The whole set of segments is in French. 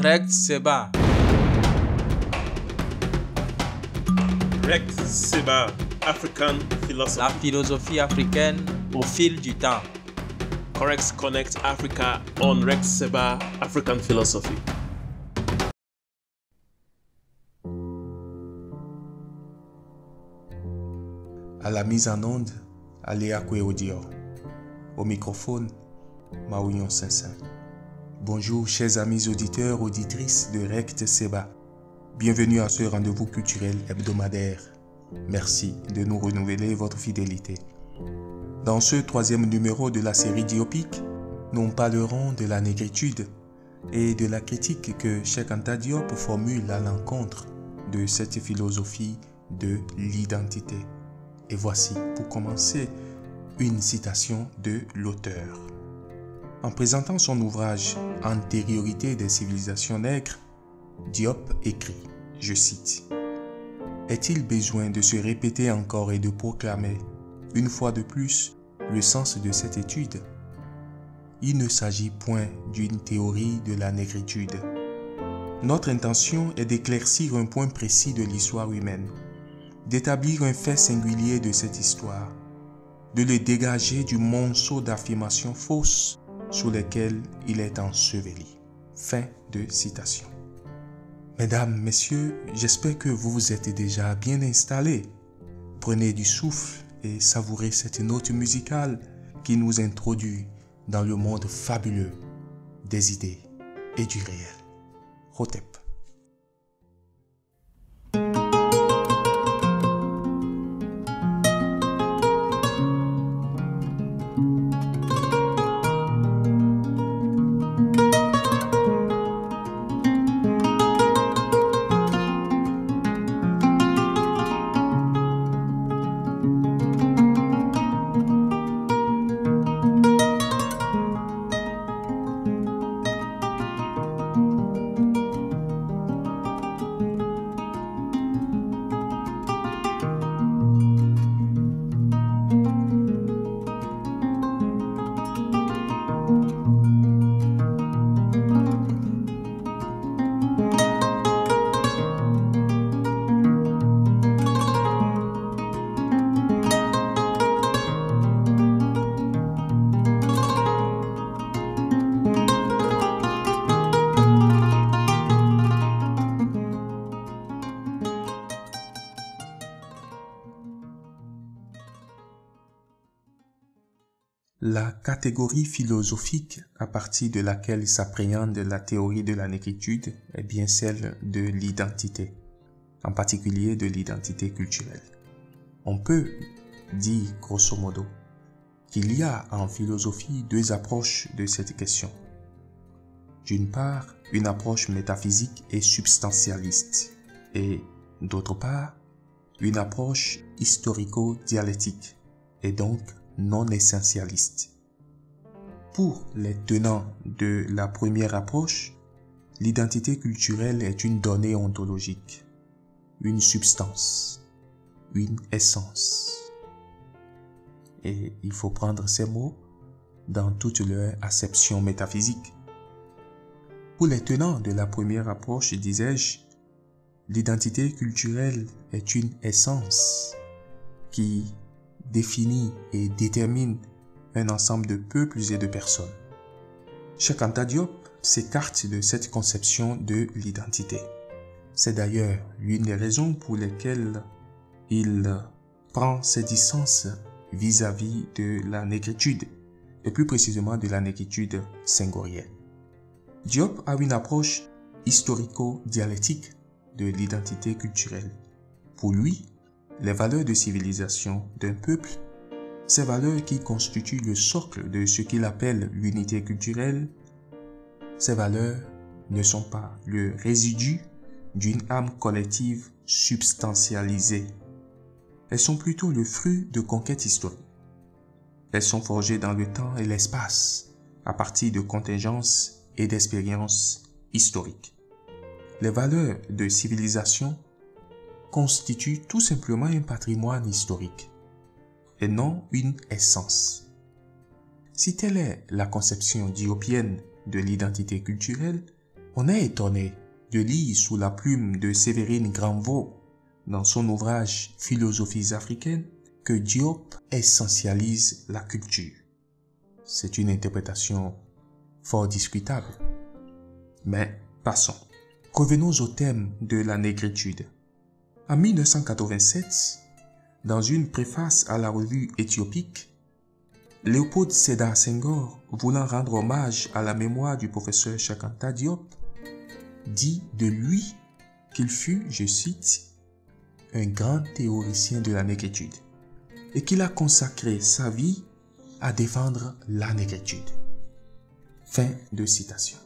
Rect Seba. Rect Seba, African Philosophy. La philosophie africaine au fil du temps. Corex Connect Africa on Rect Seba, African Philosophy. À la mise en onde, Aléa Kouéodior. Au microphone, Maouillon Saint-Saint. Bonjour chers amis auditeurs, auditrices de Rect Seba. Bienvenue à ce rendez-vous culturel hebdomadaire. Merci de nous renouveler votre fidélité. Dans ce troisième numéro de la série Diopique, nous parlerons de la négritude et de la critique que Cheikh Anta Diop formule à l'encontre de cette philosophie de l'identité. Et voici, pour commencer, une citation de l'auteur. En présentant son ouvrage « Antériorité des civilisations nègres », Diop écrit, je cite, « Est-il besoin de se répéter encore et de proclamer, une fois de plus, le sens de cette étude? Il ne s'agit point d'une théorie de la négritude. Notre intention est d'éclaircir un point précis de l'histoire humaine, d'établir un fait singulier de cette histoire, de le dégager du monceau d'affirmations fausses sous lesquelles il est enseveli. » Fin de citation. Mesdames, messieurs, j'espère que vous vous êtes déjà bien installés. Prenez du souffle et savourez cette note musicale qui nous introduit dans le monde fabuleux des idées et du réel. Hotep. La catégorie philosophique à partir de laquelle s'appréhende la théorie de la négritude est bien celle de l'identité, en particulier de l'identité culturelle. On peut dire grosso modo qu'il y a en philosophie deux approches de cette question. D'une part, une approche métaphysique et substantialiste, et d'autre part, une approche historico-dialectique, et donc non essentialiste. Pour les tenants de la première approche, l'identité culturelle est une donnée ontologique, une substance, une essence. Et il faut prendre ces mots dans toute leur acception métaphysique. Pour les tenants de la première approche, disais-je, l'identité culturelle est une essence qui définit et détermine un ensemble de peuples et de personnes. Cheikh Anta Diop s'écarte de cette conception de l'identité. C'est d'ailleurs l'une des raisons pour lesquelles il prend ses distances vis-à-vis de la négritude, et plus précisément de la négritude senghorienne. Diop a une approche historico-dialectique de l'identité culturelle. Pour lui, les valeurs de civilisation d'un peuple, ces valeurs qui constituent le socle de ce qu'il appelle l'unité culturelle, ces valeurs ne sont pas le résidu d'une âme collective substantialisée. Elles sont plutôt le fruit de conquêtes historiques. Elles sont forgées dans le temps et l'espace, à partir de contingences et d'expériences historiques. Les valeurs de civilisation constitue tout simplement un patrimoine historique et non une essence. Si telle est la conception diopienne de l'identité culturelle, On est étonné de lire sous la plume de Sévérine Granvaux, dans son ouvrage Philosophies africaines, que Diop essentialise la culture. C'est une interprétation fort discutable. Mais passons. Revenons au thème de la négritude. En 1987, dans une préface à la revue éthiopique, Léopold Sédar Senghor, voulant rendre hommage à la mémoire du professeur Cheikh Anta Diop, dit de lui qu'il fut, je cite, un grand théoricien de la négritude et qu'il a consacré sa vie à défendre la négritude. Fin de citation.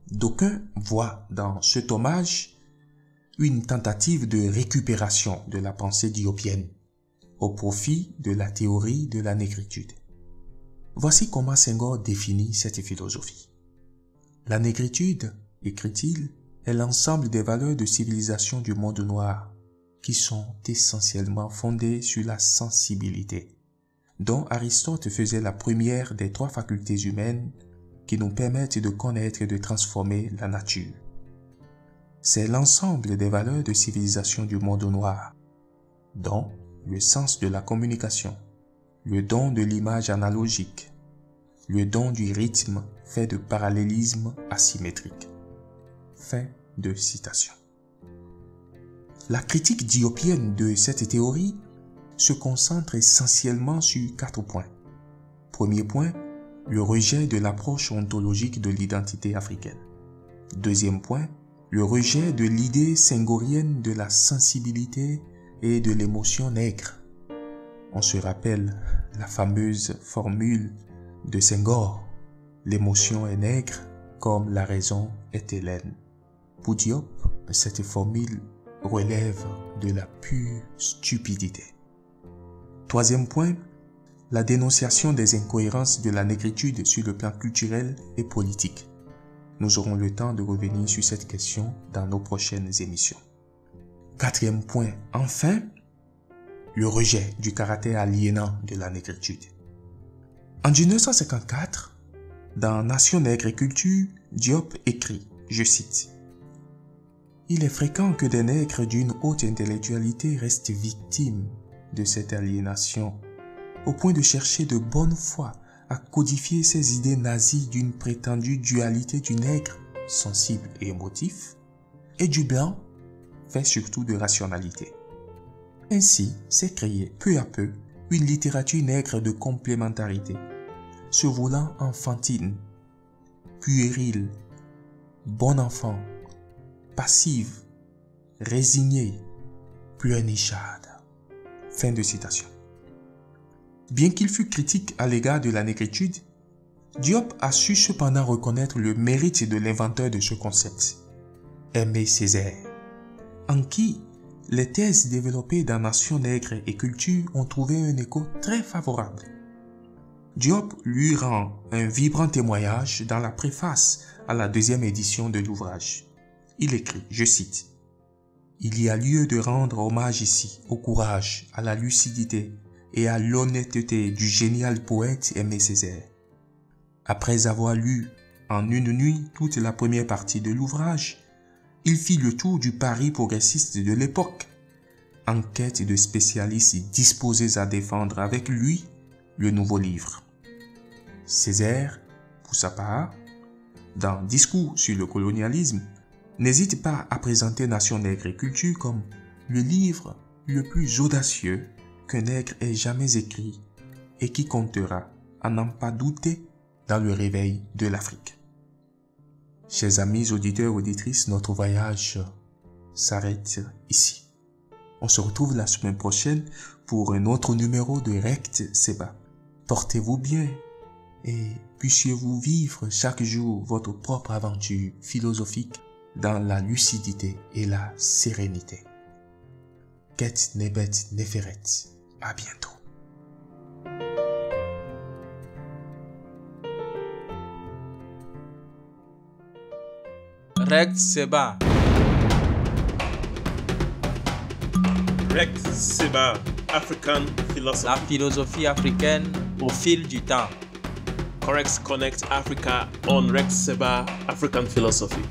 D'aucuns voient dans cet hommage une tentative de récupération de la pensée diopienne au profit de la théorie de la négritude. Voici comment Senghor définit cette philosophie. La négritude, écrit-il, est l'ensemble des valeurs de civilisation du monde noir qui sont essentiellement fondées sur la sensibilité, dont Aristote faisait la première des 3 facultés humaines qui nous permettent de connaître et de transformer la nature. C'est l'ensemble des valeurs de civilisation du monde noir, dont le sens de la communication, le don de l'image analogique, le don du rythme fait de parallélisme asymétrique. Fin de citation. La critique diopienne de cette théorie se concentre essentiellement sur 4 points. Premier point, le rejet de l'approche ontologique de l'identité africaine. Deuxième point, le rejet de l'idée senghorienne de la sensibilité et de l'émotion nègre. On se rappelle la fameuse formule de Senghor, l'émotion est nègre comme la raison est hellène. Pour Diop, cette formule relève de la pure stupidité. Troisième point, la dénonciation des incohérences de la négritude sur le plan culturel et politique. Nous aurons le temps de revenir sur cette question dans nos prochaines émissions. Quatrième point, enfin, le rejet du caractère aliénant de la négritude. En 1954, dans Nation Nègre et Culture, Diop écrit, je cite, « Il est fréquent que des nègres d'une haute intellectualité restent victimes de cette aliénation, au point de chercher de bonne foi à codifier ces idées nazies d'une prétendue dualité du nègre, sensible et émotif, et du blanc, fait surtout de rationalité. Ainsi s'est créée peu à peu une littérature nègre de complémentarité, se voulant enfantine, puérile, bon enfant, passive, résignée, pleurnicharde. » Fin de citation. Bien qu'il fût critique à l'égard de la négritude, Diop a su cependant reconnaître le mérite de l'inventeur de ce concept, Aimé Césaire, en qui les thèses développées dans Nation Nègre et Culture ont trouvé un écho très favorable. Diop lui rend un vibrant témoignage dans la préface à la 2e édition de l'ouvrage. Il écrit, je cite, « Il y a lieu de rendre hommage ici au courage, à la lucidité et à l'honnêteté du génial poète Aimé Césaire. Après avoir lu en une nuit toute la première partie de l'ouvrage, il fit le tour du Paris progressiste de l'époque, en quête de spécialistes disposés à défendre avec lui le nouveau livre. Césaire, pour sa part, dans Discours sur le colonialisme, n'hésite pas à présenter Nation Nègre et Culture comme le livre le plus audacieux qu'un nègre ait jamais écrit et qui comptera, à n'en pas douter, dans le réveil de l'Afrique. Chers amis auditeurs, auditrices, notre voyage s'arrête ici. On se retrouve la semaine prochaine pour un autre numéro de Rect Seba. Portez-vous bien et puissiez-vous vivre chaque jour votre propre aventure philosophique dans la lucidité et la sérénité. Ket Nebet Neferet. À bientôt. Rect Seba. Rect Seba, African Philosophy. La philosophie africaine au fil du temps. Corex Connect Africa on Rex Seba African Philosophy.